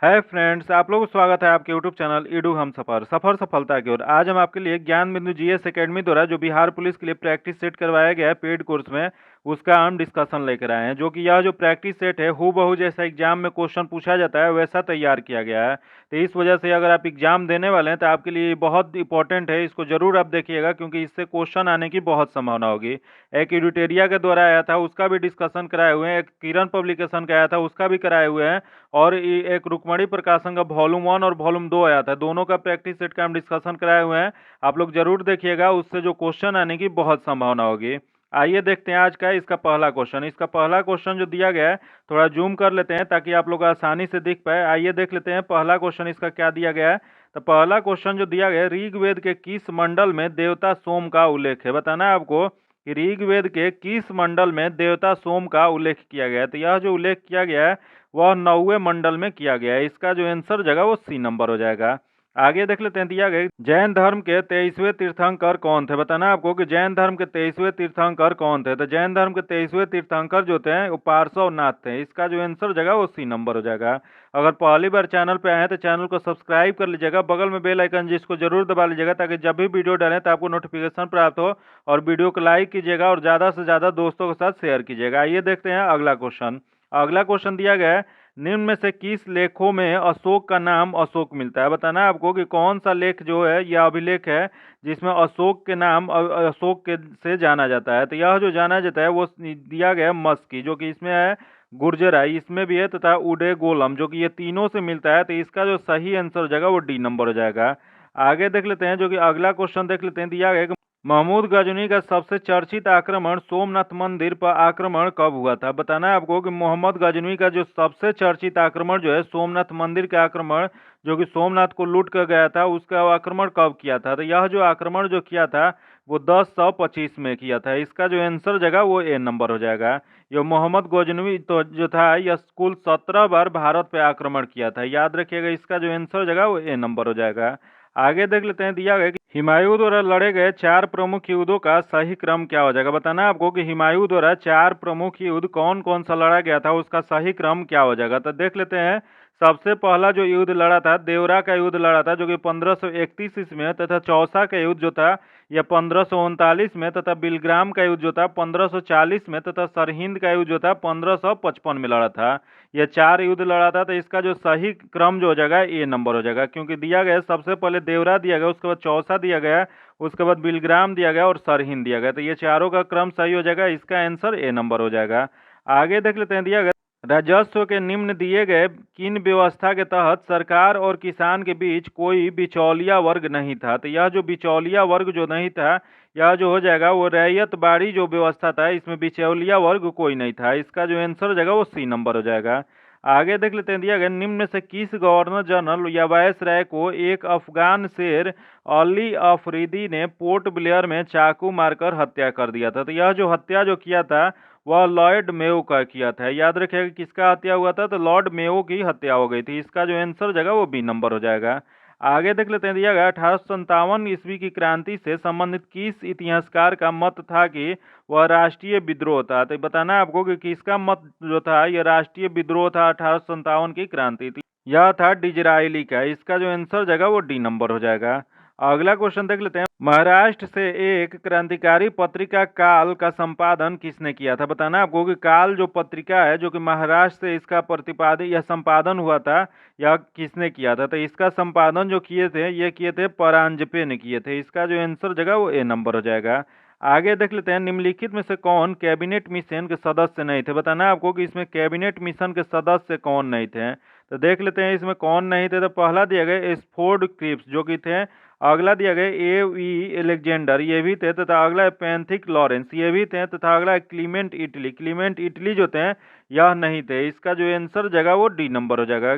Hi friends, आप लोगों को स्वागत है आपके यूट्यूब चैनल ईडू हम सफर सफर सफलता की ओर। आज हम आपके लिए ज्ञान बिंदु जीएस एकेडमी द्वारा जो बिहार पुलिस के लिए प्रैक्टिस सेट करवाया गया है पेड कोर्स में, उसका हम डिस्कशन लेकर आए हैं। जो कि यह जो प्रैक्टिस सेट है हूबहू जैसा एग्जाम में क्वेश्चन पूछा जाता है वैसा तैयार किया गया है। तो इस वजह से अगर आप एग्जाम देने वाले हैं तो आपके लिए बहुत इंपॉर्टेंट है, इसको जरूर आप देखिएगा क्योंकि इससे क्वेश्चन आने की बहुत संभावना होगी। एक एडिटेरिया के द्वारा आया था उसका भी डिस्कशन कराए हुए हैं, एक किरण पब्लिकेशन का आया था उसका भी कराए हुए हैं, और एक रुक्मणी प्रकाशन का वॉल्यूम 1 और वॉल्यूम 2 आया था, दोनों का प्रैक्टिस सेट का हम डिस्कशन कराए हुए हैं। आप लोग जरूर देखिएगा, उससे जो क्वेश्चन आने की बहुत संभावना होगी। आइए देखते हैं आज का इसका पहला क्वेश्चन। इसका पहला क्वेश्चन जो दिया गया है, थोड़ा जूम कर लेते हैं ताकि आप लोग आसानी से देख पाए। आइए देख लेते हैं पहला क्वेश्चन इसका क्या दिया गया है। तो पहला क्वेश्चन जो दिया गया है, ऋग्वेद के किस मंडल में देवता सोम का उल्लेख है। बताना है आपको कि ऋग्वेद के किस मंडल में देवता सोम का उल्लेख किया गया है। तो यह जो उल्लेख किया गया है वह 9वें मंडल में किया गया है। इसका जो आंसर जगह वो सी नंबर हो जाएगा। आगे देख लेते हैं, दिया गया जैन धर्म के 23वें तीर्थंकर कौन थे। बताना है आपको कि जैन धर्म के 23वें तीर्थंकर कौन थे। तो जैन धर्म के 23वें तीर्थंकर जो थे वो पार्श्वनाथ थे। इसका जो आंसर जगह वो सी नंबर हो जाएगा। अगर पहली बार चैनल पे आए हैं तो चैनल को सब्सक्राइब कर लीजिएगा, बगल में बेल आइकन जिसको जरूर दबा लीजिएगा ताकि जब भी वीडियो डालें तो आपको नोटिफिकेशन प्राप्त हो। और वीडियो को लाइक कीजिएगा और ज़्यादा से ज़्यादा दोस्तों के साथ शेयर कीजिएगा। आइए देखते हैं अगला क्वेश्चन। अगला क्वेश्चन दिया गया है, निम्न में से किस लेखों में अशोक का नाम अशोक मिलता है। बताना है आपको कि कौन सा लेख जो है यह अभिलेख है जिसमें अशोक के नाम अशोक के से जाना जाता है। तो यह जो जाना जाता है वो दिया गया है मस्की, जो कि इसमें है गुर्जर है, इसमें भी है, तथा उडे गोलम जो कि ये तीनों से मिलता है। तो इसका जो सही आंसर जाएगा वो डी नंबर हो जाएगा। आगे देख लेते हैं, जो कि अगला क्वेश्चन देख लेते हैं। दिया गया कि महमूद गजनी का सबसे चर्चित आक्रमण सोमनाथ मंदिर पर आक्रमण कब हुआ था। बताना है आपको कि मोहम्मद गजनवी का जो सबसे चर्चित आक्रमण जो है सोमनाथ मंदिर का आक्रमण, जो कि सोमनाथ को लूट कर गया था, उसका आक्रमण कब किया था। तो यह जो आक्रमण जो किया था वो 1025 में किया था। इसका जो आंसर जगह वो ए नंबर हो जाएगा। ये मोहम्मद गजनवी तो जो था यह कुल 17 बार भारत पे आक्रमण किया था, याद रखिएगा। इसका जो आंसर जगह वो ए नंबर हो जाएगा। आगे देख लेते हैं, दिया गया कि हुमायूं द्वारा लड़े गए 4 प्रमुख युद्धों का सही क्रम क्या हो जाएगा। बताना है आपको कि हुमायूं द्वारा 4 प्रमुख युद्ध कौन कौन सा लड़ा गया था, उसका सही क्रम क्या हो जाएगा। तो देख लेते हैं। सबसे पहला जो युद्ध लड़ा था देवरा का युद्ध लड़ा था, जो कि 1531 ईस्वी में, तथा चौसा का युद्ध जो था यह 1539 में, तथा बिलग्राम का युद्ध जो था 1540 में, तथा सरहिंद का युद्ध जो था 1555 में लड़ा था। ये 4 युद्ध लड़ा था। तो इसका जो सही क्रम जो हो जाएगा ए नंबर हो जाएगा, क्योंकि दिया गया सबसे पहले देवरा दिया गया, उसके बाद चौसा दिया गया, उसके बाद बिलग्राम दिया गया और सरहिंद दिया गया। तो ये चारों का क्रम सही हो जाएगा, इसका आंसर ए नंबर हो जाएगा। आगे देख लेते हैं, दिया गया राजस्व के निम्न दिए गए किन व्यवस्था के तहत सरकार और किसान के बीच कोई बिचौलिया वर्ग नहीं था। तो यह जो बिचौलिया वर्ग जो नहीं था यह जो हो जाएगा वो रैयत बाड़ी जो व्यवस्था था, इसमें बिचौलिया वर्ग कोई नहीं था। इसका जो आंसर हो जाएगा वो सी नंबर हो जाएगा। आगे देख लेते हैं, दिया गया निम्न में से किस गवर्नर जनरल या वायसराय को एक अफगान शेर अली अफरीदी ने पोर्ट ब्लेयर में चाकू मारकर हत्या कर दिया था। तो यह जो हत्या जो किया था वह लॉर्ड मेयो का किया था। याद रखिएगा किसका हत्या हुआ था, तो लॉर्ड मेयो की हत्या हो गई थी। इसका जो आंसर जगह वो बी नंबर हो जाएगा। आगे देख लेते हैं, दिया गया 1857 ईस्वी की क्रांति से संबंधित किस इतिहासकार का मत था कि वह राष्ट्रीय विद्रोह था। तो बताना है आपको कि किसका मत जो था यह राष्ट्रीय विद्रोह था 1857 की क्रांति थी, यह था डिजरायली का। इसका जो आंसर जगह वो डी नंबर हो जाएगा। अगला क्वेश्चन देख लेते हैं, महाराष्ट्र से एक क्रांतिकारी पत्रिका काल का संपादन किसने किया था। बताना आपको कि काल जो पत्रिका है जो कि महाराष्ट्र से इसका प्रतिपादित या संपादन हुआ था, यह किसने किया था। तो इसका संपादन जो किए थे ये किए थे परांजपे ने किए थे। इसका जो आंसर जगह वो ए नंबर हो जाएगा। आगे देख लेते हैं, निम्नलिखित में से कौन कैबिनेट मिशन के सदस्य नहीं थे। बताना आपको कि इसमें कैबिनेट मिशन के सदस्य कौन नहीं थे। तो देख लेते हैं इसमें कौन नहीं थे। तो पहला दिया गया स्फोर्ड क्रिप्स जो कि थे, अगला दिया गया ए एलेक्जेंडर ये भी थे, तथा अगला पैंथिक लॉरेंस ये भी थे, तथा अगला क्लीमेंट इटली जो थे यह नहीं थे। इसका जो आंसर जगह वो डी नंबर हो जाएगा।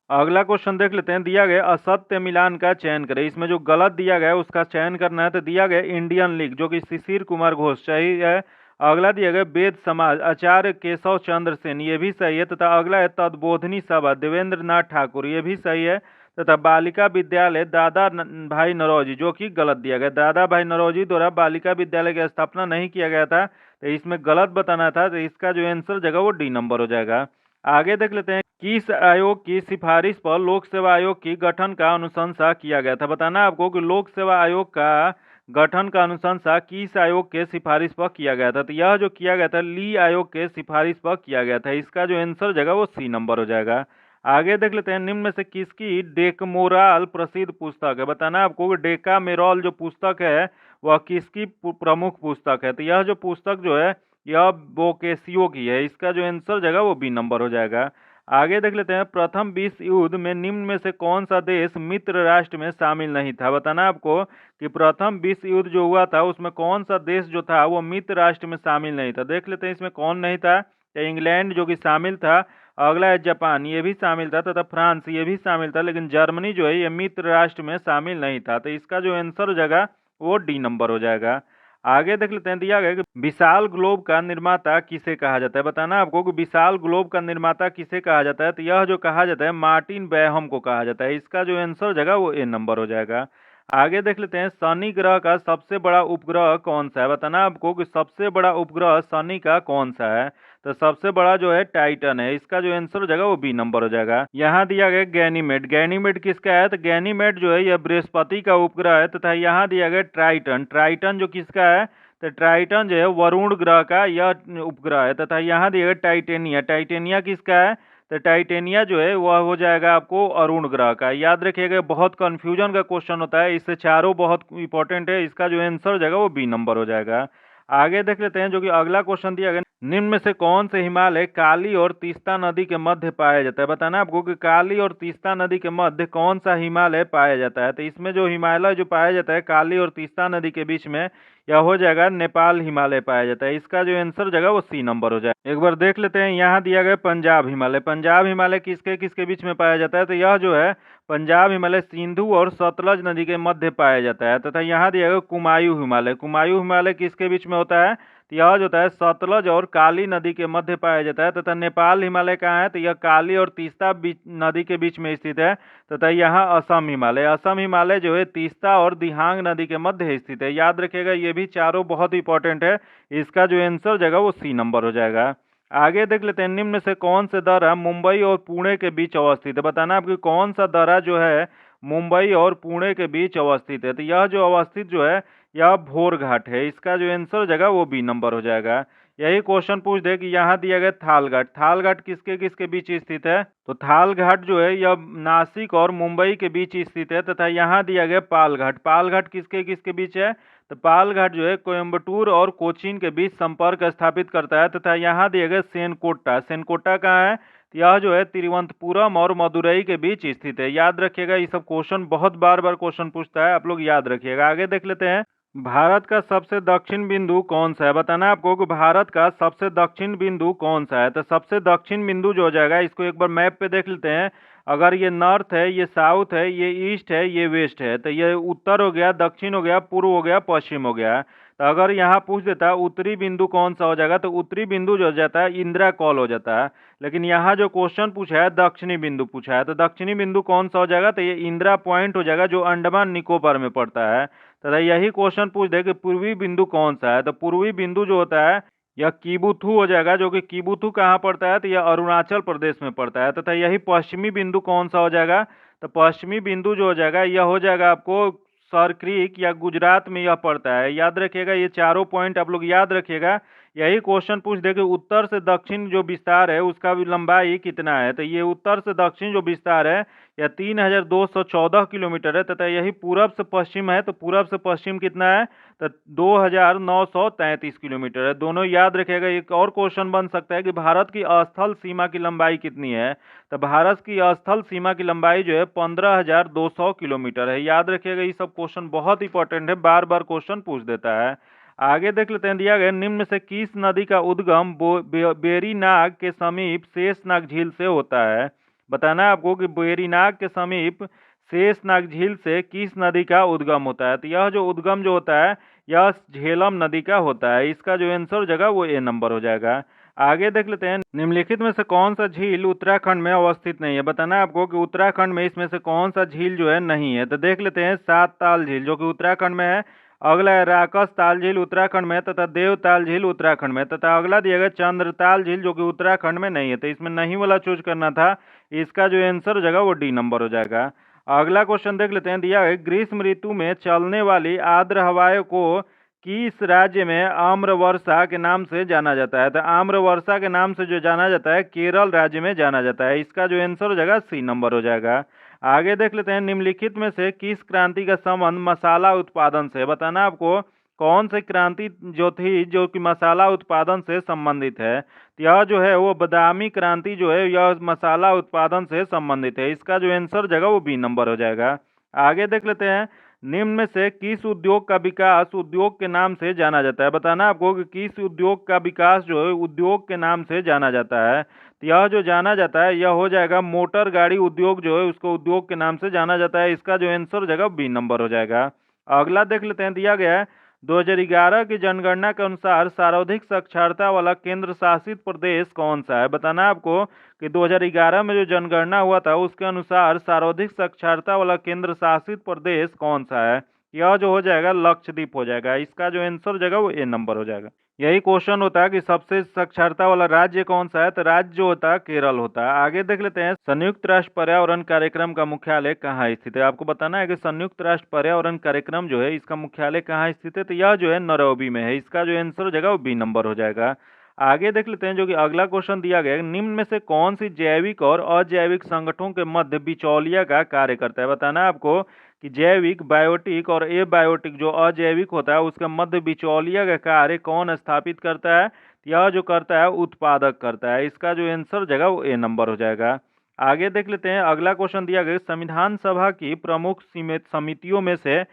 अगला क्वेश्चन देख लेते हैं, दिया गया असत्य मिलान का चयन करें। इसमें जो गलत दिया गया है उसका चयन करना है। तो दिया गया इंडियन लीग जो कि शिशिर कुमार घोष सही है। अगला दिया गया वेद समाज आचार्य केशव चंद्र सेन ये भी सही है, तथा अगला है तद्बोधनी सभा देवेंद्र नाथ ठाकुर ये भी सही है, तथा बालिका विद्यालय दादा भाई नरौजी जो कि गलत दिया गया। दादा भाई नरौजी द्वारा बालिका विद्यालय की स्थापना नहीं किया गया था, तो इसमें गलत बताना था। तो इसका जो आंसर जगह वो डी नंबर हो जाएगा। आगे देख लेते हैं, किस आयोग की सिफारिश पर लोक सेवा आयोग की गठन का अनुशंसा किया गया था? बताना है आपको कि लोक सेवा आयोग का गठन का अनुशंसा किस आयोग के सिफारिश पर किया गया था? तो यह जो किया गया था ली आयोग के सिफारिश पर किया गया था। इसका जो आंसर हो जाएगा वो सी नंबर हो जाएगा। आगे देख लेते हैं, निम्न में से किसकी डेकमोराल प्रसिद्ध पुस्तक है? बताना है आपको कि डेकामेरॉल जो पुस्तक है वह किसकी प्रमुख पुस्तक है? तो यह जो पुस्तक जो है यह बोकेसियो की है। इसका जो आंसर हो जाएगा वो बी नंबर हो जाएगा। आगे देख लेते हैं, प्रथम विश्व युद्ध में निम्न में से कौन सा देश मित्र राष्ट्र में शामिल नहीं था? बताना है आपको कि प्रथम विश्व युद्ध जो हुआ था उसमें कौन सा देश जो था वो मित्र राष्ट्र में शामिल नहीं था। देख लेते हैं इसमें कौन नहीं था। तो इंग्लैंड जो कि शामिल था, अगला है जापान, ये भी शामिल था, तथा फ्रांस ये भी शामिल था, लेकिन जर्मनी जो है ये मित्र राष्ट्र में शामिल नहीं था। तो इसका जो आंसर हो जाएगा वो डी नंबर हो जाएगा। आगे देख लेते हैं, दिया गया कि विशाल ग्लोब का निर्माता किसे कहा जाता है? बताना है आपको कि विशाल ग्लोब का निर्माता किसे कहा जाता है? तो यह जो कहा जाता है मार्टिन बैहम को कहा जाता है। इसका जो आंसर हो जाएगा वो ए नंबर हो जाएगा। आगे देख लेते हैं, शनि ग्रह का सबसे बड़ा उपग्रह कौन सा है? बताना है आपको कि सबसे बड़ा उपग्रह शनि का कौन सा है? तो सबसे बड़ा जो है टाइटन है। इसका जो आंसर हो जाएगा वो बी नंबर हो जाएगा। यहाँ दिया गया गैनीमेड। गैनीमेड किसका है? तो गैनीमेड जो है यह बृहस्पति का उपग्रह है, तथा यहाँ दिया गया ट्राइटन। ट्राइटन जो किसका है? तो ट्राइटन जो है वरुण ग्रह का यह उपग्रह है, तथा यहाँ दिया गया टाइटेनिया। टाइटेनिया किसका है? तो टाइटेनिया जो है वह हो जाएगा आपको अरुण ग्रह का। याद रखिएगा, बहुत कंफ्यूजन का क्वेश्चन होता है, इससे चारों बहुत इंपॉर्टेंट है। इसका जो आंसर हो जाएगा वो बी नंबर हो जाएगा। आगे देख लेते हैं, जो कि अगला क्वेश्चन दिया गया, निम्न में से कौन से हिमालय काली और तीस्ता नदी के मध्य पाया जाता है? बताना आपको कि काली और तीस्ता नदी के मध्य कौन सा हिमालय पाया जाता है? तो इसमें जो हिमालय जो पाया जाता है काली और तीस्ता नदी के बीच में, यह हो जाएगा नेपाल हिमालय पाया जाता है। इसका जो आंसर हो जाएगा वो सी नंबर हो जाएगा। एक बार देख लेते हैं, यहाँ दिया गया पंजाब हिमालय। पंजाब हिमालय किसके किसके बीच में पाया जाता है? तो यह जो है पंजाब हिमालय सिंधु और सतलज नदी के मध्य पाया जाता है, तथा यहाँ दिया गया कुमायूं हिमालय। कुमायूं हिमालय किसके बीच में होता है? तो यह जो होता है सतलज और काली नदी के मध्य पाया जाता है। तथा नेपाल हिमालय कहाँ है? तो यह काली और तीस्ता नदी के बीच में स्थित है, तथा यहाँ असम हिमालय। असम हिमालय जो है तीस्ता और दिहांग नदी के मध्य स्थित है। याद रखिएगा, ये भी चारों बहुत इंपॉर्टेंट है। इसका जो आंसर हो जाएगा वो सी नंबर हो जाएगा। आगे देख लेते हैं, निम्न में से कौन से दर्रा मुंबई और पुणे के बीच अवस्थित है? बताना आपकी कौन सा दर्रा जो है मुंबई और पुणे के बीच अवस्थित है? तो यह जो अवस्थित जो है यह भोर घाट है। इसका जो आंसर हो जाएगा वो बी नंबर हो जाएगा। यही क्वेश्चन पूछ दे कि यहाँ दिया गया थाल घाट। थाल घाट किसके किसके बीच स्थित है? तो थाल घाट जो है यह नासिक और मुंबई के बीच स्थित है, तथा यहाँ दिया गया पाल घाट। पाल घाट किसके किसके बीच है? तो पाल घाट जो है कोयम्बटूर और कोचीन के बीच संपर्क स्थापित करता है, तथा यहाँ दिया गया सेनकोट्टा। सेनकोट्टा कहाँ है? यह जो है तिरुवनंतपुरम और मदुरई के बीच स्थित है। याद रखिएगा, ये सब क्वेश्चन बहुत बार बार क्वेश्चन पूछता है, आप लोग याद रखिएगा। आगे देख लेते हैं, भारत का सबसे दक्षिण बिंदु कौन सा है? बताना आपको कि भारत का सबसे दक्षिण बिंदु कौन सा है? तो सबसे दक्षिण बिंदु जो हो जाएगा, इसको एक बार मैप पे देख लेते हैं। अगर ये नॉर्थ है, ये साउथ है, ये ईस्ट है, ये वेस्ट है, तो ये उत्तर हो गया, दक्षिण हो गया, पूर्व हो गया, पश्चिम हो गया। तो अगर यहाँ पूछ देता उत्तरी बिंदु कौन सा हो जाएगा, तो उत्तरी बिंदु जो हो जाता है इंदिरा कॉल हो जाता है। लेकिन यहाँ जो क्वेश्चन पूछा है दक्षिणी बिंदु पूछा है, तो दक्षिणी बिंदु कौन सा हो जाएगा? तो ये इंदिरा पॉइंट हो जाएगा, जो अंडमान निकोबार में पड़ता है। तथा यही क्वेश्चन पूछ दे कि पूर्वी बिंदु कौन सा है, तो पूर्वी बिंदु जो होता है यह किबुथु हो जाएगा, जो कि किबुथु कहाँ पड़ता है? तो यह अरुणाचल प्रदेश में पड़ता है। तथा यही पश्चिमी बिंदु कौन सा हो जाएगा? तो पश्चिमी बिंदु जो हो जाएगा यह हो जाएगा आपको सर क्रीक या गुजरात में यह पड़ता है। याद रखिएगा, ये चारों पॉइंट आप लोग याद रखिएगा। यही क्वेश्चन पूछ दे कि उत्तर से दक्षिण जो विस्तार है उसका भी लंबाई कितना है? तो ये उत्तर से दक्षिण जो विस्तार है यह 3214 किलोमीटर है, तथा यही पूरब से पश्चिम है, तो पूरब से पश्चिम कितना है? तो 2933 किलोमीटर है। दोनों याद रखिएगा। एक और क्वेश्चन बन सकता है कि भारत की स्थल सीमा की लंबाई कितनी है? तो भारत की स्थल सीमा की लंबाई जो है 15,200 किलोमीटर है। याद रखिएगा, ये सब क्वेश्चन बहुत इंपॉर्टेंट है, बार बार क्वेश्चन पूछ देता है। आगे देख लेते हैं, दिया गया निम्न में से किस नदी का उद्गम बेरीनाग के समीप शेषनाग झील से होता है? बताना है आपको कि बेरीनाग के समीप शेषनाग झील से किस नदी का उद्गम होता है? तो यह जो उद्गम जो होता है यह झेलम नदी का होता है। इसका जो आंसर हो जाएगा वो ए नंबर हो जाएगा। आगे देख लेते हैं, निम्नलिखित में से कौन सा झील उत्तराखंड में अवस्थित नहीं है? बताना है आपको कि उत्तराखंड में इसमें से कौन सा झील जो है नहीं है। तो देख लेते हैं, सात ताल झील जो कि उत्तराखंड में है, अगला है राकस ताल झील उत्तराखंड में तथा देवताल झील उत्तराखंड में, तथा अगला दिया गया चंद्रताल झील जो कि उत्तराखंड में नहीं है, तो इसमें नहीं वाला चूज करना था। इसका जो आंसर हो जाएगा वो डी नंबर हो जाएगा। अगला क्वेश्चन देख लेते हैं, दिया है ग्रीष्म ऋतु में चलने वाली आर्द्र हवाओं को किस राज्य में आम्र वर्षा के नाम से जाना जाता है? तो आम्र वर्षा के नाम से जो जाना जाता है केरल राज्य में जाना जाता है। इसका जो आंसर हो जाएगा सी नंबर हो जाएगा। आगे देख लेते हैं, निम्नलिखित में से किस क्रांति का संबंध मसाला उत्पादन से? बताना आपको कौन सी क्रांति जो थी जो कि मसाला उत्पादन से संबंधित है। तो यह जो है वो बादामी क्रांति जो है यह मसाला उत्पादन से संबंधित है। इसका जो आंसर जगह वो बी नंबर हो जाएगा। आगे देख लेते हैं, निम्न में से किस उद्योग का विकास उद्योग के नाम से जाना जाता है? बताना आपको कि किस उद्योग का विकास जो है उद्योग के नाम से जाना जाता है। तो यह जो जाना जाता है यह हो जाएगा मोटर गाड़ी उद्योग जो है उसको उद्योग के नाम से जाना जाता है। इसका जो आंसर हो जाएगा बी नंबर हो जाएगा। अगला देख लेते हैं, दिया गया है 2011 की जनगणना के अनुसार सर्वाधिक साक्षरता वाला केंद्र शासित प्रदेश कौन सा है? बताना आपको कि 2011 में जो जनगणना हुआ था उसके अनुसार सर्वाधिक साक्षरता वाला केंद्र शासित प्रदेश कौन सा है? यह जो हो जाएगा लक्षद्वीप हो जाएगा। इसका जो आंसर हो जाएगा वो ए नंबर हो जाएगा। यही क्वेश्चन होता है कि सबसे साक्षरता वाला राज्य कौन सा है, तो राज्य जो होता है केरल होता है। आगे देख लेते हैं, संयुक्त राष्ट्र पर्यावरण कार्यक्रम का मुख्यालय कहाँ स्थित है? आपको बताना है कि संयुक्त राष्ट्र पर्यावरण कार्यक्रम जो है इसका मुख्यालय कहाँ स्थित है, तो यह जो है नैरोबी में है। इसका जो आंसर हो जाएगा वो बी नंबर हो जाएगा। आगे देख लेते हैं, जो कि अगला क्वेश्चन दिया गया है, निम्न में से कौन सी जैविक और अजैविक संगठनों के मध्य बिचौलिया का कार्य करता है? बताना है आपको कि जैविक, बायोटिक और एबायोटिक जो अजैविक होता है उसका मध्य बिचौलिया का कार्य कौन स्थापित करता है? यह जो करता है उत्पादक करता है। इसका जो आंसर जगह वो ए नंबर हो जाएगा। आगे देख लेते हैं, अगला क्वेश्चन दिया गया, संविधान सभा की प्रमुख समितियों में से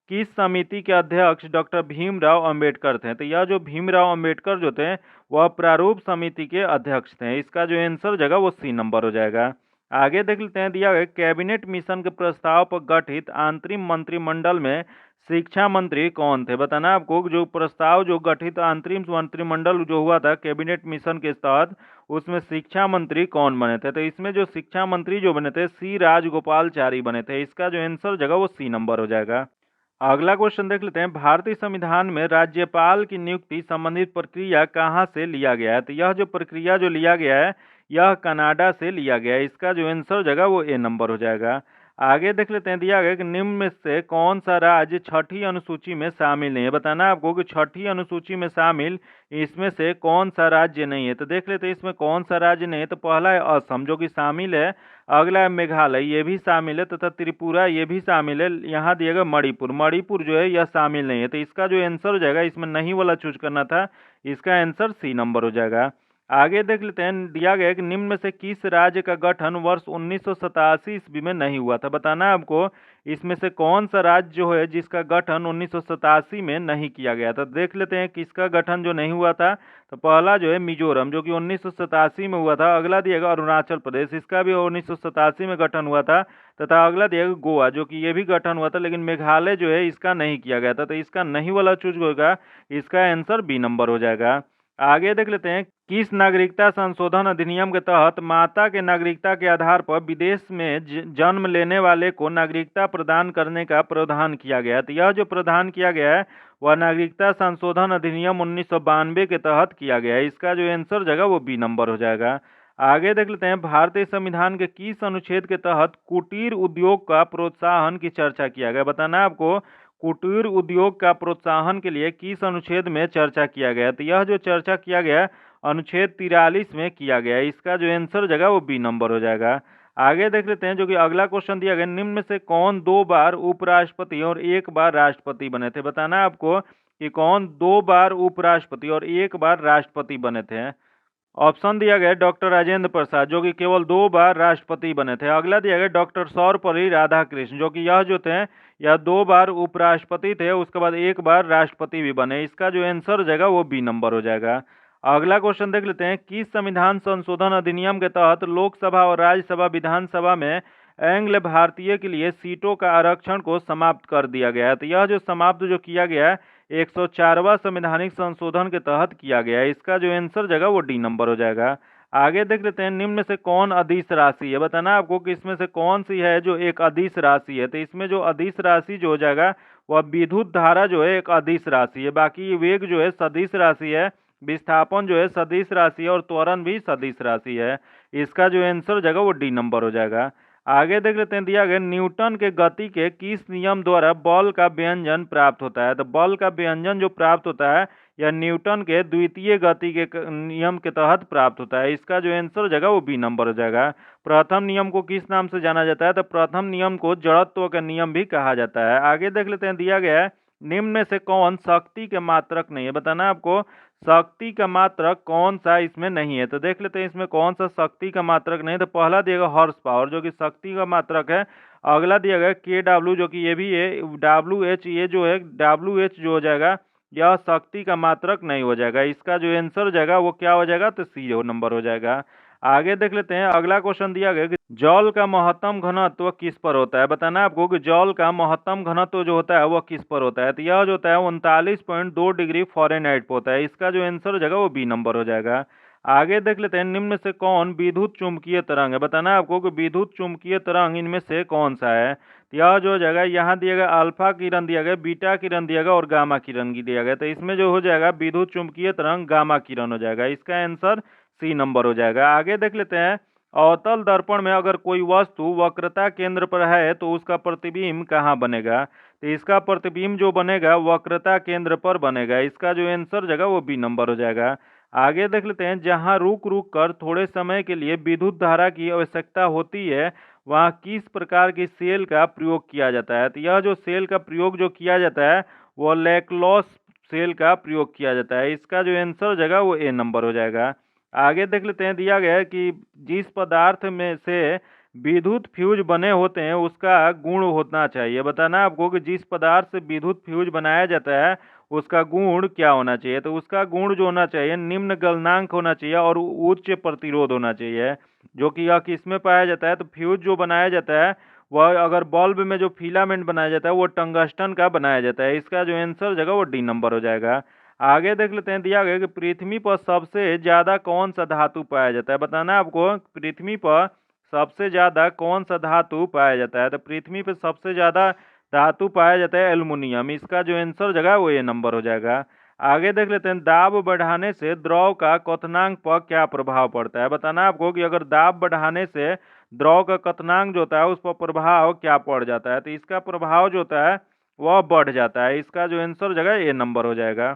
किस समिति के अध्यक्ष डॉक्टर भीमराव अंबेडकर थे? तो यह जो भीमराव अंबेडकर जो थे वह प्रारूप समिति के अध्यक्ष थे। इसका जो आंसर जगह वो सी नंबर हो जाएगा। आगे देख लेते हैं, दिया गया कैबिनेट मिशन के प्रस्ताव पर गठित अंतरिम मंत्रिमंडल में शिक्षा मंत्री कौन थे? बताना आपको जो प्रस्ताव जो गठित अंतरिम मंत्रिमंडल जो हुआ था कैबिनेट मिशन के तहत उसमें शिक्षा मंत्री कौन बने थे? तो इसमें जो शिक्षा मंत्री जो बने थे सी राजगोपालचारी बने थे। इसका जो आंसर जगह वो सी नंबर हो जाएगा। अगला क्वेश्चन देख लेते हैं, भारतीय संविधान में राज्यपाल की नियुक्ति संबंधित प्रक्रिया कहाँ से लिया गया है? तो यह जो प्रक्रिया जो लिया गया है यह कनाडा से लिया गया है। इसका जो आंसर जगह वो ए नंबर हो जाएगा। आगे देख लेते हैं, दिया गया कि निम्न में से कौन सा राज्य छठी अनुसूची में शामिल नहीं है? बताना आपको कि छठी अनुसूची में शामिल इसमें से कौन सा राज्य नहीं है। तो देख लेते हैं इसमें कौन सा राज्य नहीं है, तो पहला है असम जो कि शामिल है, अगला है मेघालय ये भी शामिल है, तथा त्रिपुरा ये भी शामिल है। यहाँ दिया गया मणिपुर जो है यह शामिल नहीं है। तो इसका जो आंसर हो जाएगा इसमें नहीं वाला चूज करना था। इसका आंसर सी नंबर हो जाएगा। आगे देख लेते हैं, दिया गया कि निम्न में से किस राज्य का गठन वर्ष 1987 ईस्वी में नहीं हुआ था? बताना है आपको इसमें से कौन सा राज्य जो है जिसका गठन 1987 में नहीं किया गया था। देख लेते हैं किसका गठन जो नहीं हुआ था। तो पहला जो है मिजोरम जो कि 1987 में हुआ था। अगला दिएगा अरुणाचल प्रदेश, इसका भी 1987 में गठन हुआ था। तथा अगला दिएगा गोवा जो कि ये भी गठन हुआ था, लेकिन मेघालय जो है इसका नहीं किया गया था। तो इसका नहीं वाला चूज होगा। इसका आंसर बी नंबर हो जाएगा। आगे देख लेते हैं, किस नागरिकता संशोधन अधिनियम के तहत माता के नागरिकता के आधार पर विदेश में जन्म लेने वाले को नागरिकता प्रदान करने का प्रावधान किया गया है? तो यह जो प्रावधान किया गया है वह नागरिकता संशोधन अधिनियम 1992 के तहत किया गया है। इसका जो आंसर जगह वो बी नंबर हो जाएगा। आगे देख लेते हैं, भारतीय संविधान के किस अनुच्छेद के तहत कुटीर उद्योग का प्रोत्साहन की चर्चा किया गया? बताना है आपको कुटीर उद्योग का प्रोत्साहन के लिए किस अनुच्छेद में चर्चा किया गया? तो यह जो चर्चा किया गया अनुच्छेद 43 में किया गया है। इसका जो आंसर जगह वो बी नंबर हो जाएगा। आगे देख लेते हैं, जो कि अगला क्वेश्चन दिया गया, निम्न में से कौन 2 बार उपराष्ट्रपति और 1 बार राष्ट्रपति बने थे? बताना है आपको कि कौन 2 बार उपराष्ट्रपति और 1 बार राष्ट्रपति बने थे। ऑप्शन दिया गया डॉक्टर राजेंद्र प्रसाद जो कि केवल 2 बार राष्ट्रपति बने थे। अगला दिया गया डॉक्टर सर्वपल्ली राधाकृष्ण जो कि यह जो थे यह 2 बार उपराष्ट्रपति थे, उसके बाद 1 बार राष्ट्रपति भी बने। इसका जो आंसर हो जाएगा वो बी नंबर हो जाएगा। अगला क्वेश्चन देख लेते हैं, किस संविधान संशोधन अधिनियम के तहत लोकसभा और राज्यसभा विधानसभा में एंग्ल भारतीय के लिए सीटों का आरक्षण को समाप्त कर दिया गया है? तो यह जो समाप्त जो किया गया है 104वां संवैधानिक संशोधन के तहत किया गया है। इसका जो आंसर जगह वो डी नंबर हो जाएगा। आगे देख लेते हैं, निम्न में से कौन अदिश राशि है। बताना आपको कि इसमें से कौन सी है जो एक अदिश राशि है। तो इसमें जो अदिश राशि जो हो जाएगा वह विद्युत धारा जो है एक अदिश राशि है। बाकी ये वेग जो है सदिश राशि है, विस्थापन जो है सदिश राशि है और त्वरण भी सदिश राशि है। इसका जो आंसर हो जाएगा वो डी नंबर हो जाएगा। आगे देख लेते हैं, दिया गया न्यूटन के गति के किस नियम द्वारा बल का व्यंजन प्राप्त होता है। तो बल का व्यंजन जो प्राप्त होता है यह न्यूटन के द्वितीय गति के नियम के तहत प्राप्त होता है। इसका जो आंसर हो जाएगा वो बी नंबर हो जाएगा। प्रथम नियम को किस नाम से जाना जाता है। तो प्रथम नियम को जड़त्व का नियम भी कहा जाता है। आगे देख लेते हैं, दिया गया है निम्न में से कौन शक्ति के मात्रक नहीं है। बताना आपको शक्ति का मात्रक कौन सा इसमें नहीं है। तो देख लेते हैं इसमें कौन सा शक्ति का मात्रक नहीं है। तो पहला दिया गया हॉर्स पावर जो कि शक्ति का मात्रक है। अगला दिया गया के डब्ल्यू जो कि ये भी है डब्ल्यू एच, ये जो है डब्ल्यू एच जो हो जाएगा यह शक्ति का मात्रक नहीं हो जाएगा। इसका जो आंसर हो जाएगा वो क्या हो जाएगा, तो सी नंबर हो जाएगा। आगे देख लेते हैं, अगला क्वेश्चन दिया गया कि जल का महत्तम घनत्व किस पर होता है। बताना आपको कि जल का महत्तम घनत्व जो होता है वह किस पर होता है। तो यह जो होता है 39.2 डिग्री फ़ारेनहाइट पर होता है। इसका जो आंसर हो जाएगा वो बी नंबर हो जाएगा। आगे देख लेते हैं, निम्न में से कौन विद्युत चुंबकीय तरंग है। बताना आपको कि विद्युत चुंबकीय तरंग इनमें से कौन सा है। तो यह जो हो जाएगा, यहाँ दिया गया अल्फा किरण दिया गया, बीटा किरण दिया गया और गामा किरण की दिया गया। तो इसमें जो हो जाएगा विद्युत चुंबकीय तरंग गामा किरण हो जाएगा। इसका आंसर सी नंबर हो जाएगा। आगे देख लेते हैं, अवतल दर्पण में अगर कोई वस्तु वक्रता केंद्र पर है तो उसका प्रतिबिंब कहाँ बनेगा। तो इसका प्रतिबिंब जो बनेगा वक्रता केंद्र पर बनेगा। इसका जो आंसर जाएगा वो बी नंबर हो जाएगा। आगे देख लेते हैं, जहां रुक रुक कर थोड़े समय के लिए विद्युत धारा की आवश्यकता होती है वहां किस प्रकार की सेल का प्रयोग किया जाता है। तो यह जो सेल का प्रयोग जो किया जाता है वो लैक्लॉस सेल का प्रयोग किया जाता है। इसका जो आंसर हो जाएगा वो ए नंबर हो जाएगा। आगे देख लेते हैं, दिया गया है कि जिस पदार्थ में से विद्युत फ्यूज बने होते हैं उसका गुण होना चाहिए। बताना आपको कि जिस पदार्थ से विद्युत फ्यूज बनाया जाता है उसका गुण क्या होना चाहिए। तो उसका गुण जो होना चाहिए निम्न गलनांक होना चाहिए और उच्च प्रतिरोध होना चाहिए। जो कि यह किसमें पाया जाता है, तो फ्यूज जो बनाया जाता है वह अगर बल्ब में जो फिलामेंट बनाया जाता है वो टंगस्टन का बनाया जाता है। इसका जो आंसर हो जाएगा वो डी नंबर हो जाएगा। आगे देख लेते हैं, दिया गया कि पृथ्वी पर सबसे ज्यादा कौन सा धातु पाया जाता है। बताना आपको पृथ्वी पर सबसे ज्यादा कौन सा धातु पाया जाता है। तो पृथ्वी पर सबसे ज्यादा धातु पाया जाता है एल्युमिनियम। इसका जो आंसर हो जाएगा वो ए नंबर हो जाएगा। आगे देख लेते हैं, दाब बढ़ाने से द्रव का क्वथनांक पर क्या प्रभाव पड़ता है। बताना आपको कि अगर दाब बढ़ाने से द्रव का क्वथनांक जो होता है उस पर प्रभाव क्या पड़ जाता है। तो इसका प्रभाव जो होता है वह बढ़ जाता है। इसका जो आंसर हो जाएगा ए नंबर हो जाएगा।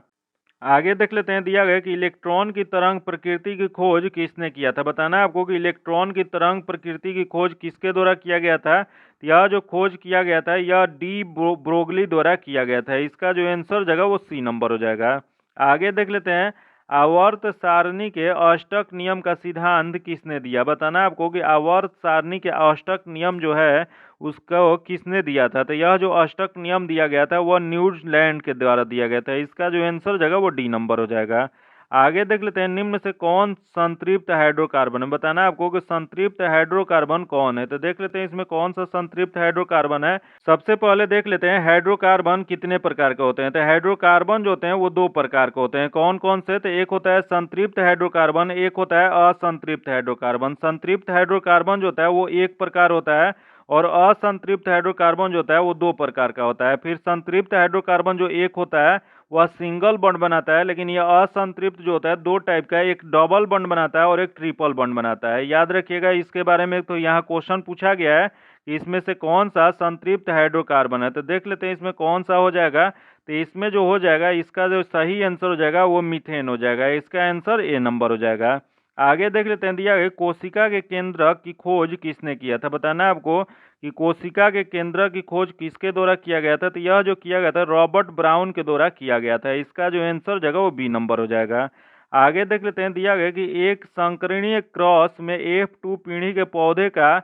आगे देख लेते हैं, दिया गया कि इलेक्ट्रॉन की तरंग प्रकृति की खोज किसने किया था। बताना है आपको कि इलेक्ट्रॉन की तरंग प्रकृति की खोज किसके द्वारा किया गया था। तो यह जो खोज किया गया था यह डी ब्रोगली द्वारा किया गया था। इसका जो आंसर जाएगा वो सी नंबर हो जाएगा। आगे देख लेते हैं, आवर्त सारणी के अष्टक नियम का सिद्धांत किसने दिया। बताना है आपको कि आवर्त सारणी के अष्टक नियम जो है उसको किसने दिया था। तो यह जो अष्टक नियम दिया गया था वह न्यूजीलैंड के द्वारा दिया गया था। इसका जो आंसर जाएगा वो डी नंबर हो जाएगा। आगे देख लेते हैं, निम्न से कौन संतृप्त हाइड्रोकार्बन है। बताना है आपको कि संतृप्त हाइड्रोकार्बन कौन है। तो देख लेते हैं इसमें कौन सा संतृप्त हाइड्रोकार्बन है। सबसे पहले देख लेते हैं हाइड्रोकार्बन कितने प्रकार के होते हैं। तो हाइड्रोकार्बन जो होते हैं वो दो प्रकार के होते हैं। कौन कौन से, तो एक होता है संतृप्त हाइड्रोकार्बन, एक होता है असंतृप्त हाइड्रोकार्बन। संतृप्त हाइड्रोकार्बन जो होता है वो एक प्रकार होता है और असंतृप्त हाइड्रोकार्बन जो होता है वो दो प्रकार का होता है। फिर संतृप्त हाइड्रोकार्बन जो एक होता है वह सिंगल बॉन्ड बनाता है, लेकिन यह असंतृप्त जो होता है दो टाइप का है, एक डबल बॉन्ड बनाता है और एक ट्रिपल बॉन्ड बनाता है। याद रखिएगा इसके बारे में। तो यहाँ क्वेश्चन पूछा गया है कि इसमें से कौन सा संतृप्त हाइड्रोकार्बन है। तो देख लेते हैं इसमें कौन सा हो जाएगा। तो इसमें जो हो जाएगा इसका जो सही आंसर हो जाएगा वो मीथेन हो जाएगा। इसका आंसर ए नंबर हो जाएगा। आगे देख लेते हैं, दिया गया कोशिका के केंद्र की खोज किसने किया था। बताना है आपको कि कोशिका के केंद्र की खोज किसके द्वारा किया गया था। तो यह जो किया गया था रॉबर्ट ब्राउन के द्वारा किया गया था। इसका जो आंसर जाएगा वो बी नंबर हो जाएगा। आगे देख लेते हैं, दिया गया कि एक संकरणीय क्रॉस में F2 पीढ़ी के पौधे का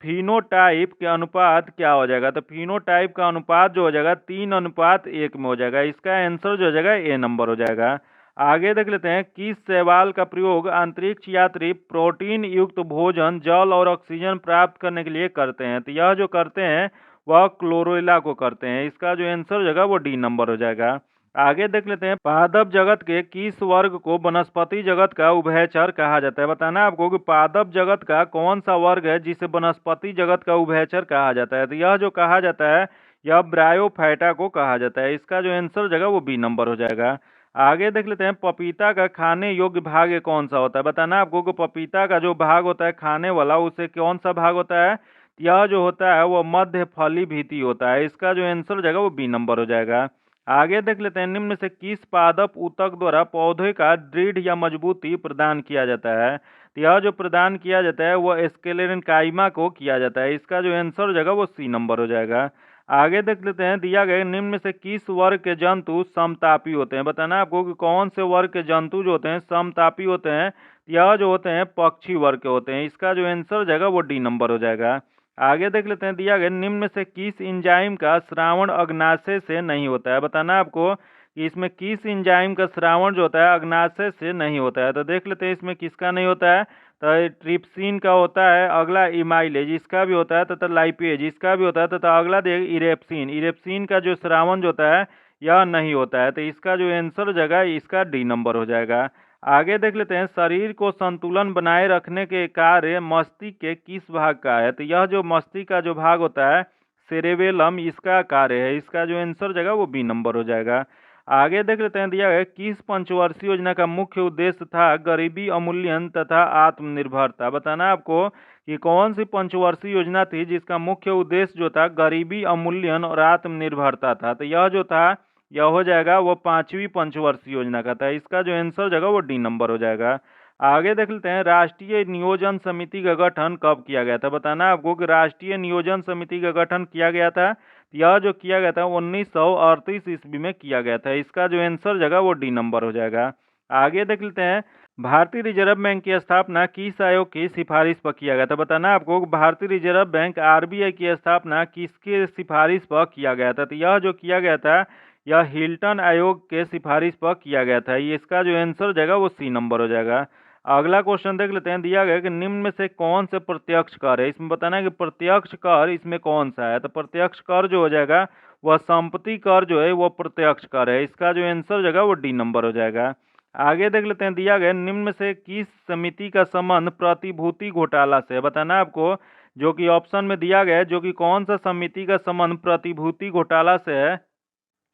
फिनोटाइप के अनुपात क्या हो जाएगा। तो फिनोटाइप का अनुपात जो हो जाएगा 3:1 में हो जाएगा। इसका आंसर जो हो जाएगा ए नंबर हो जाएगा। आगे देख लेते हैं, किस शैवाल का प्रयोग अंतरिक्ष यात्री प्रोटीन युक्त भोजन जल और ऑक्सीजन प्राप्त करने के लिए करते हैं। तो यह जो करते हैं वह क्लोरेला को करते हैं। इसका जो आंसर हो जाएगा वो डी नंबर हो जाएगा। आगे देख लेते हैं, पादप जगत के किस वर्ग को वनस्पति जगत का उभयचर कहा जाता है। बताना है आपको कि पादप जगत का कौन सा वर्ग है जिसे वनस्पति जगत का उभयचर कहा जाता है। तो यह जो कहा जाता है यह ब्रायोफाइटा को कहा जाता है। इसका जो आंसर जगह वो बी नंबर हो जाएगा। आगे देख लेते हैं, पपीता का खाने योग्य भाग ये कौन सा होता है। बताना है आपको कि पपीता का जो भाग होता है खाने वाला उसे कौन सा भाग होता है। यह जो होता है वो मध्य फली भीति होता है। इसका जो आंसर जगह वो बी नंबर हो जाएगा। आगे देख लेते हैं, निम्न में से किस पादप ऊतक द्वारा पौधे का दृढ़ या मजबूती प्रदान किया जाता है। तो यह जो प्रदान किया जाता है वह स्क्लेरेंकाइमा को किया जाता है। इसका जो आंसर जगह वो सी नंबर हो जाएगा। आगे देख लेते हैं, दिया गया निम्न में से किस वर्ग के जंतु समतापी होते हैं। बताना है आपको कि कौन से वर्ग के जंतु जो होते हैं समतापी होते हैं। यह जो होते हैं पक्षी वर्ग के होते हैं। इसका जो आंसर जगह वो डी नंबर हो जाएगा। आगे देख लेते हैं, दिया गया निम्न में से किस एंजाइम का स्रावण अग्नाशय से नहीं होता है। बताना है आपको कि इसमें किस एंजाइम का स्रावण जो होता है अग्नाशय से नहीं होता है। तो देख लेते हैं इसमें किसका नहीं होता है। तो ट्रिप्सिन का होता है, अगला इमाइलेज इसका भी होता है, तथा लाइपेज इसका भी होता है, तथा अगला देख इरेप्सिन, इरेप्सिन का जो स्रावण जो होता है यह नहीं होता है। तो इसका जो आंसर जगह इसका डी नंबर हो जाएगा। आगे देख लेते हैं, शरीर को संतुलन बनाए रखने के कार्य मस्तिष्क के किस भाग का है। तो यह जो मस्तिष्क का जो भाग होता है सेरेबेलम इसका कार्य है। इसका जो आंसर जगह वो बी नंबर हो जाएगा। आगे देख लेते हैं, दिया गया किस पंचवर्षीय योजना का मुख्य उद्देश्य था गरीबी उन्मूलन तथा आत्मनिर्भरता। बताना है आपको कि कौन सी पंचवर्षीय योजना थी जिसका मुख्य उद्देश्य जो था गरीबी उन्मूलन और आत्मनिर्भरता था। तो यह जो था यह हो जाएगा वो पांचवी पंचवर्षीय योजना का था। इसका जो आंसर जगह वो डी नंबर हो जाएगा। आगे देख लेते हैं, राष्ट्रीय नियोजन समिति का गठन कब किया गया था। बताना है आपको कि राष्ट्रीय नियोजन समिति का गठन किया गया था। यह जो किया गया था 1938 ईस्वी में किया गया था। इसका जो आंसर जगह वो डी नंबर हो जाएगा। आगे देख लेते हैं, भारतीय रिजर्व बैंक की स्थापना किस आयोग की सिफारिश पर किया गया था। बताना है आपको भारतीय रिजर्व बैंक आरबीआई की स्थापना किसके सिफारिश पर किया गया था। तो यह जो किया गया था यह हिल्टन आयोग के सिफारिश पर किया गया था। इसका जो आंसर जगह वो सी नंबर हो जाएगा। अगला क्वेश्चन देख लेते हैं, दिया गया कि निम्न में से कौन से प्रत्यक्ष कर है। इसमें बताना है कि प्रत्यक्ष कर इसमें कौन सा है। तो प्रत्यक्ष कर जो हो जाएगा वह संपत्ति कर जो है वो प्रत्यक्ष कर है। इसका जो आंसर जगह वो डी नंबर हो जाएगा। आगे देख लेते हैं, दिया गया निम्न में से किस समिति का संबंध प्रतिभूति घोटाला से है। बताना है आपको जो कि ऑप्शन में दिया गया है जो कि कौन सा समिति का संबंध प्रतिभूति घोटाला से है।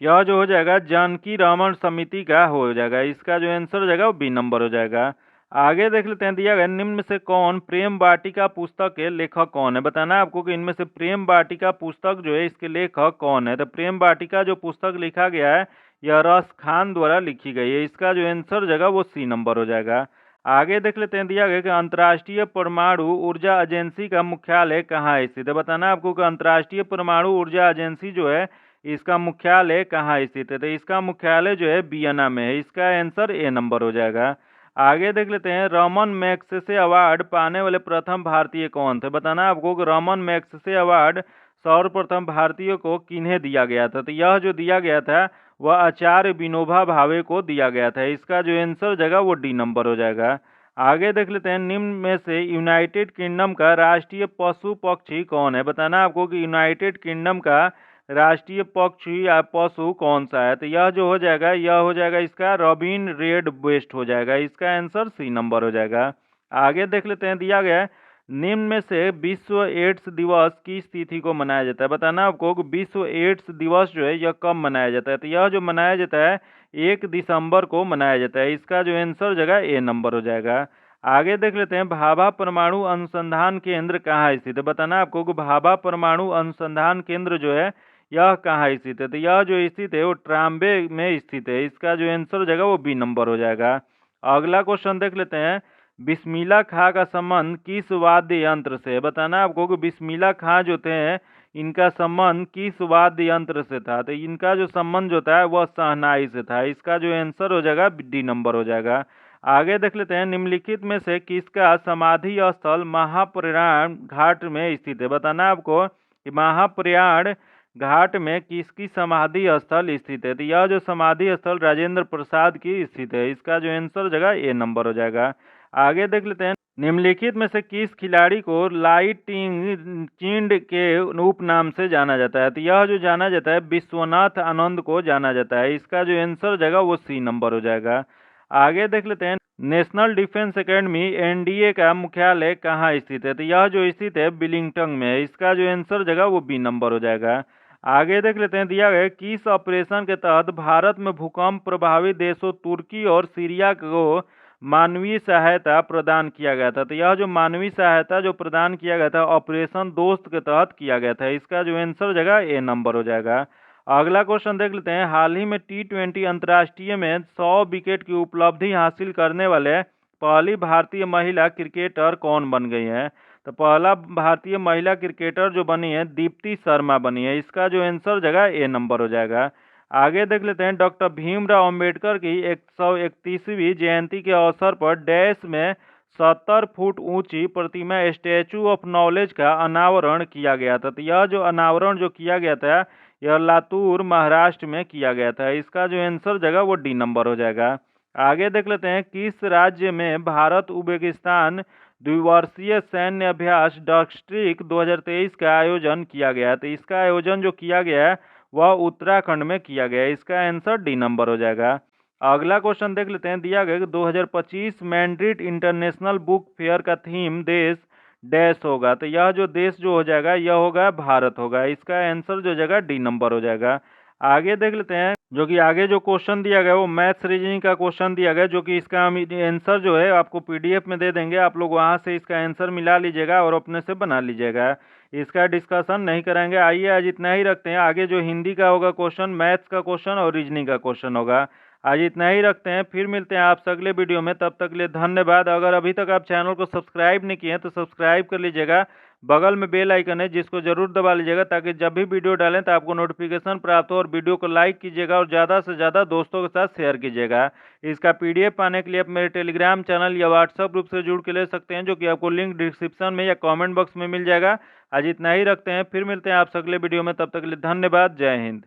यह जो हो जाएगा जानकी रामन समिति का हो जाएगा। इसका जो आंसर हो जाएगा वो बी नंबर हो जाएगा। आगे देख लेते हैं, दिया गया निम्न में से कौन प्रेम वाटिका पुस्तक के लेखक कौन है। बताना है आपको कि इनमें से प्रेम वाटिका पुस्तक जो है इसके लेखक कौन है। तो प्रेम वाटिका जो पुस्तक लिखा गया है यह रस खान द्वारा लिखी गई है। इसका जो आंसर जगह वो सी नंबर हो जाएगा। आगे देख लेते हैं, दिया गया कि अंतर्राष्ट्रीय परमाणु ऊर्जा एजेंसी का मुख्यालय कहाँ स्थित है। बताना है आपको कि अंतर्राष्ट्रीय परमाणु ऊर्जा एजेंसी जो है इसका मुख्यालय कहाँ स्थित है। तो इसका मुख्यालय जो है वियना में है। इसका आंसर ए नंबर हो जाएगा। आगे देख लेते हैं, रमन मैग्सेसे अवार्ड पाने वाले प्रथम भारतीय कौन थे। बताना आपको कि रमन मैग्सेसे अवार्ड सर्वप्रथम भारतीय को किन्हें दिया गया था। तो यह जो दिया गया था वह आचार्य विनोबा भावे को दिया गया था। इसका जो आंसर जगह वो डी नंबर हो जाएगा। आगे देख लेते हैं, निम्न में से यूनाइटेड किंगडम का राष्ट्रीय पशु पक्षी कौन है। बताना आपको कि यूनाइटेड किंगडम का राष्ट्रीय पक्षी या पशु कौन सा है। तो यह जो हो जाएगा यह हो जाएगा इसका रॉबिन रेड वेस्ट हो जाएगा। इसका आंसर सी नंबर हो जाएगा। आगे देख लेते हैं, दिया गया है निम्न में से विश्व एड्स दिवस किस तिथि को मनाया जाता है। बताना आपको कि विश्व एड्स दिवस जो है यह कब मनाया जाता है। तो यह जो मनाया जाता है 1 दिसंबर को मनाया जाता है। इसका जो आंसर जगह ए नंबर हो जाएगा। आगे देख लेते हैं, भाभा परमाणु अनुसंधान केंद्र कहाँ स्थित है। बताना आपको कि भाभा परमाणु अनुसंधान केंद्र जो है यह कहाँ स्थित है। तो यह जो स्थित है वो ट्राम्बे में स्थित है। इसका जो आंसर हो जाएगा वो बी नंबर हो जाएगा। अगला क्वेश्चन देख लेते हैं, बिस्मिल्लाह खां का संबंध किस वाद्य यंत्र से है। बताना आपको कि बिस्मिल्लाह खां जो थे इनका संबंध किस वाद्य यंत्र से था। तो इनका जो संबंध जो था वह शहनाई से था। इसका जो आंसर हो जाएगा डी नंबर हो जाएगा। आगे देख लेते हैं, निम्नलिखित में से किसका समाधि स्थल महाप्रयाण घाट में स्थित है। बताना आपको कि महाप्रयाण घाट में किसकी समाधि स्थल स्थित है। तो यह जो समाधि स्थल राजेंद्र प्रसाद की स्थित है। इसका जो आंसर जगह ए नंबर हो जाएगा। आगे देख लेते हैं, निम्नलिखित में से किस खिलाड़ी को लाइटिंग चिंड के उपनाम से जाना जाता है? तो यह जो जाना जाता है विश्वनाथ आनंद को जाना जाता है। इसका जो आंसर जाएगा वो सी नंबर हो जाएगा। आगे देख लेते हैं, नेशनल डिफेंस एकेडमी एनडीए का मुख्यालय कहाँ स्थित है? तो यह जो स्थित है विलिंगटन में है। इसका जो आंसर जाएगा वो बी नंबर हो जाएगा। आगे देख लेते हैं, दिया गया किस ऑपरेशन के तहत भारत में भूकंप प्रभावित देशों तुर्की और सीरिया को मानवीय सहायता प्रदान किया गया था? तो यह जो मानवीय सहायता जो प्रदान किया गया था ऑपरेशन दोस्त के तहत किया गया था। इसका जो आंसर हो जाएगा ए नंबर हो जाएगा। अगला क्वेश्चन देख लेते हैं, हाल ही में T20 अंतर्राष्ट्रीय में 100 विकेट की उपलब्धि हासिल करने वाले पहली भारतीय महिला क्रिकेटर कौन बन गई है? तो पहला भारतीय महिला क्रिकेटर जो बनी है दीप्ति शर्मा बनी है। इसका जो आंसर जगह ए नंबर हो जाएगा। आगे देख लेते हैं, डॉक्टर भीमराव अंबेडकर की 131वीं जयंती के अवसर पर डैश में 70 फुट ऊंची प्रतिमा स्टैचू ऑफ नॉलेज का अनावरण किया गया था। तो यह जो अनावरण जो किया गया था यह लातूर महाराष्ट्र में किया गया था। इसका जो आंसर जगह वो डी नंबर हो जाएगा। आगे देख लेते हैं, किस राज्य में भारत उज्बेकिस्तान द्विवर्षीय सैन्य अभ्यास डॉक्स्ट्रिक 2023 का आयोजन किया गया? तो इसका आयोजन जो किया गया है वह उत्तराखंड में किया गया है। इसका आंसर डी नंबर हो जाएगा। अगला क्वेश्चन देख लेते हैं, दिया गया कि 2025 मैड्रिड इंटरनेशनल बुक फेयर का थीम देश डैश होगा? तो यह जो देश जो हो जाएगा यह होगा भारत होगा। इसका आंसर जो जाएगा डी नंबर हो जाएगा। आगे देख लेते हैं, जो कि आगे जो क्वेश्चन दिया गया वो मैथ्स रीजनिंग का क्वेश्चन दिया गया, जो कि इसका हम आंसर जो है आपको पीडीएफ में दे देंगे। आप लोग वहां से इसका आंसर मिला लीजिएगा और अपने से बना लीजिएगा। इसका डिस्कशन नहीं कराएंगे। आइए आज इतना ही रखते हैं। आगे जो हिंदी का होगा क्वेश्चन, मैथ्स का क्वेश्चन और रीजनिंग का क्वेश्चन होगा। आज इतना ही रखते हैं, फिर मिलते हैं आपसे अगले वीडियो में। तब तक के लिए धन्यवाद। अगर अभी तक आप चैनल को सब्सक्राइब नहीं किए हैं तो सब्सक्राइब कर लीजिएगा। बगल में बेल आइकन है जिसको जरूर दबा लीजिएगा, ताकि जब भी वीडियो डालें तो आपको नोटिफिकेशन प्राप्त हो। और वीडियो को लाइक कीजिएगा और ज़्यादा से ज़्यादा दोस्तों के साथ शेयर कीजिएगा। इसका पीडीएफ पाने के लिए आप मेरे टेलीग्राम चैनल या व्हाट्सएप ग्रुप से जुड़ के ले सकते हैं, जो कि आपको लिंक डिस्क्रिप्शन में या कॉमेंट बॉक्स में मिल जाएगा। आज इतना ही रखते हैं, फिर मिलते हैं आपसे अगले वीडियो में। तब तक के लिए धन्यवाद। जय हिंद।